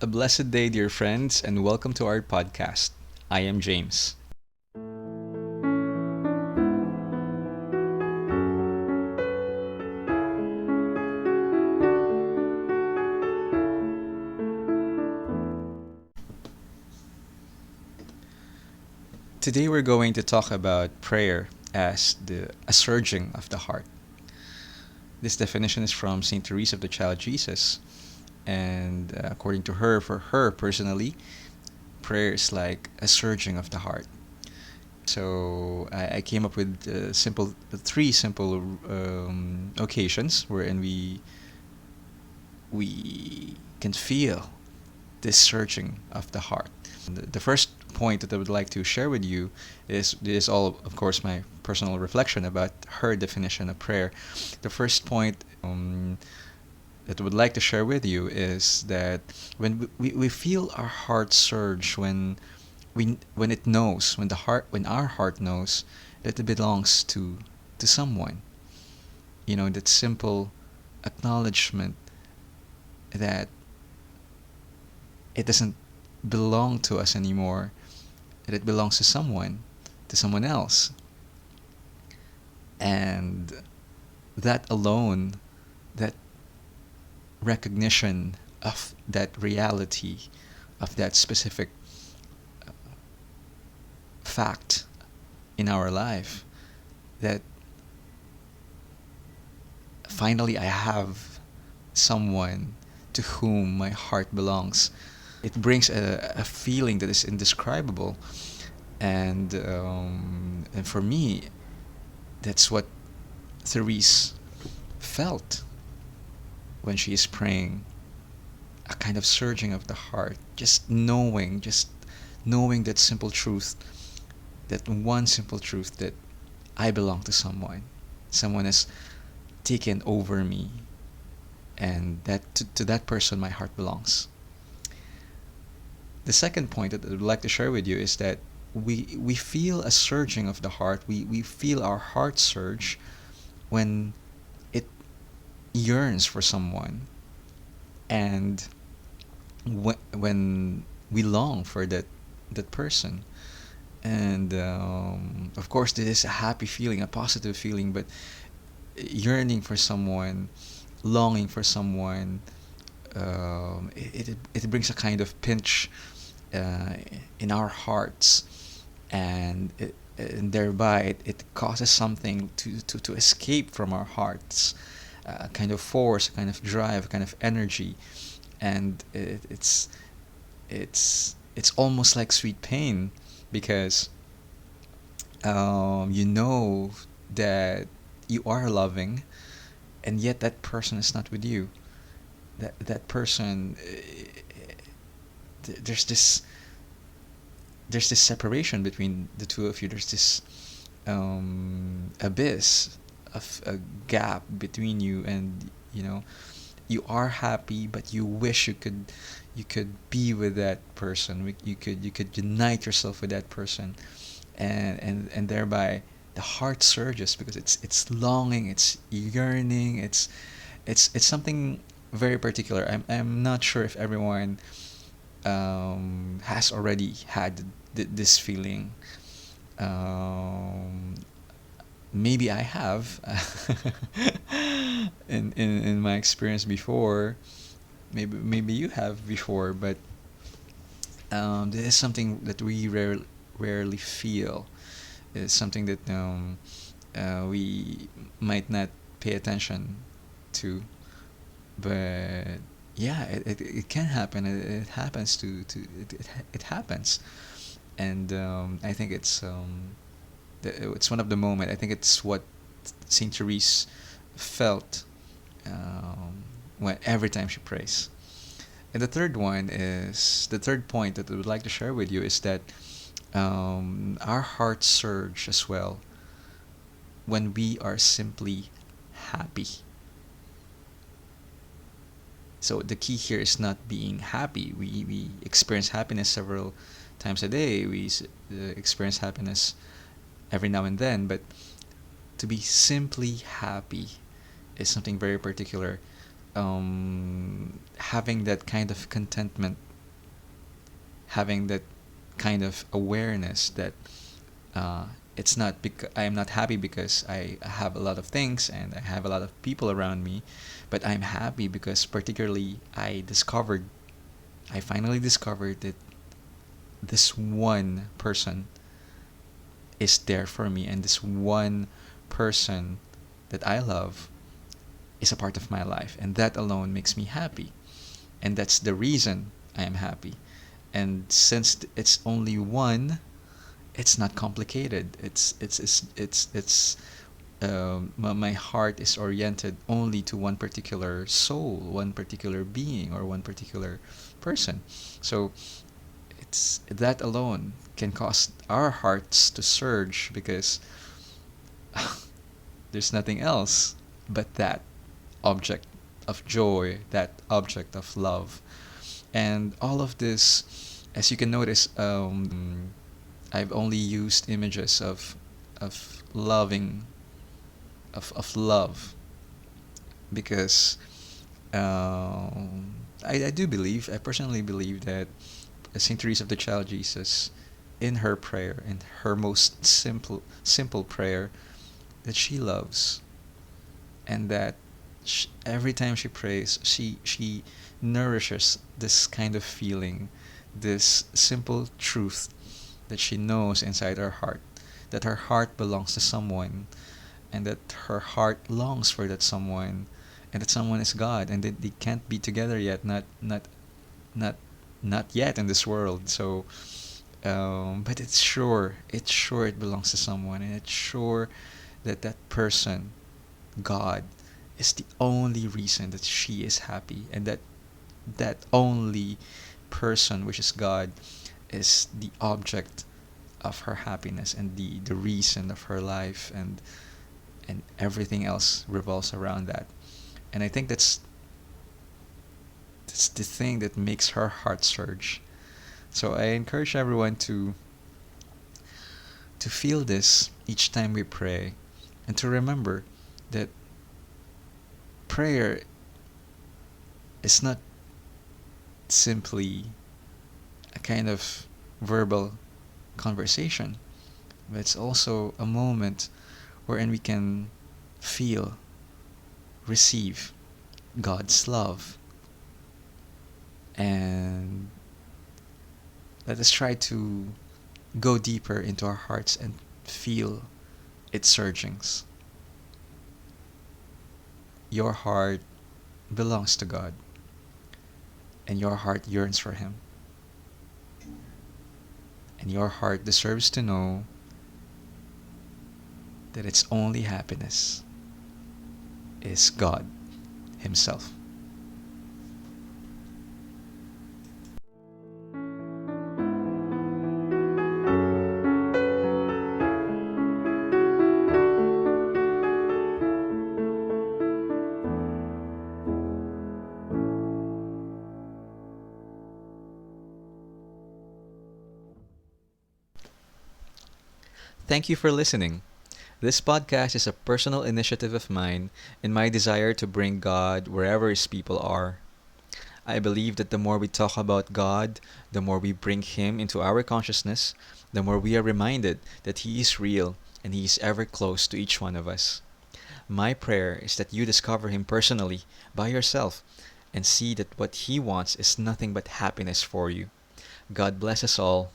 A blessed day, dear friends, and welcome to our podcast. I am James. Today we're going to talk about prayer as a surging of the heart. This definition is from Saint Therese of the Child Jesus, and according to her, for her personally, prayer is like a surging of the heart. So I came up with three simple occasions wherein we can feel this surging of the heart. The first point that I would like to share with you is all, of course, my personal reflection about her definition of prayer. The first point that I would like to share with you is that when we feel our heart surge when it knows when our heart knows that it belongs to someone, that simple acknowledgement that it doesn't belong to us anymore, that it belongs to someone else. And that alone, that recognition of that reality, of that specific fact in our life, that finally I have someone to whom my heart belongs. It brings a feeling that is indescribable, and for me, that's what Therese felt when she is praying. A kind of surging of the heart, just knowing that simple truth, that one simple truth that I belong to someone. Someone has taken over me, and that to that person my heart belongs. The second point that I would like to share with you is that we feel a surging of the heart. We feel our heart surge when it yearns for someone, and when we long for that person. And of course, this is a happy feeling, a positive feeling, but yearning for someone, longing for someone, it brings a kind of pinch uh, in our hearts, and thereby it causes something to escape from our hearts, a kind of force, a kind of drive, a kind of energy, and it's almost like sweet pain because you know that you are loving, and yet that person is not with you. That person, there's this separation between the two of you. There's this abyss of a gap between you, and you are happy, but you wish you could be with that person. You could unite yourself with that person, and thereby the heart surges because it's longing, it's yearning, it's something very particular. I'm not sure if everyone has already had this feeling. Um, Maybe I have in my experience before. Maybe you have before, but this is something that we rarely feel. It's something that we might not pay attention to, but yeah, it can happen. It happens it happens, and I think it's one of the moment. I think it's what Saint Therese felt when every time she prays. And the third point that I would like to share with you is that our hearts surge as well when we are simply happy. So the key here is not being happy. We experience happiness several times a day. We experience happiness every now and then, but to be simply happy is something very particular. Having that kind of contentment having that kind of awareness that it's not I am not happy because I have a lot of things and I have a lot of people around me, but I'm happy because particularly I finally discovered that this one person is there for me, and this one person that I love is a part of my life, and that alone makes me happy, and that's the reason I am happy. And since it's only one, it's not complicated. My heart is oriented only to one particular soul, one particular being, or one particular person. So it's that alone can cause our hearts to surge because there's nothing else but that object of joy, that object of love. And all of this, as you can notice, I've only used images of loving, of love, because I personally believe that Saint Therese of the Child Jesus, in her prayer, in her most simple prayer, that she loves, and that every time she prays, she nourishes this kind of feeling, this simple truth that she knows inside her heart, that her heart belongs to someone, and that her heart longs for that someone, and that someone is God, and that they can't be together yet, not not yet in this world. So, but it's sure it belongs to someone, and it's sure that that person, God, is the only reason that she is happy, and that that only person, which is God, is the object of her happiness and the reason of her life, and everything else revolves around that. And I think that's the thing that makes her heart surge. So I encourage everyone to feel this each time we pray, and to remember that prayer is not simply a kind of verbal conversation, but it's also a moment wherein we can feel, receive God's love. And let us try to go deeper into our hearts and feel its surgings. Your heart belongs to God, and your heart yearns for Him. And your heart deserves to know that its only happiness is God Himself. Thank you for listening. This podcast is a personal initiative of mine in my desire to bring God wherever His people are. I believe that the more we talk about God, the more we bring Him into our consciousness, the more we are reminded that He is real and He is ever close to each one of us. My prayer is that you discover Him personally, by yourself, and see that what He wants is nothing but happiness for you. God bless us all.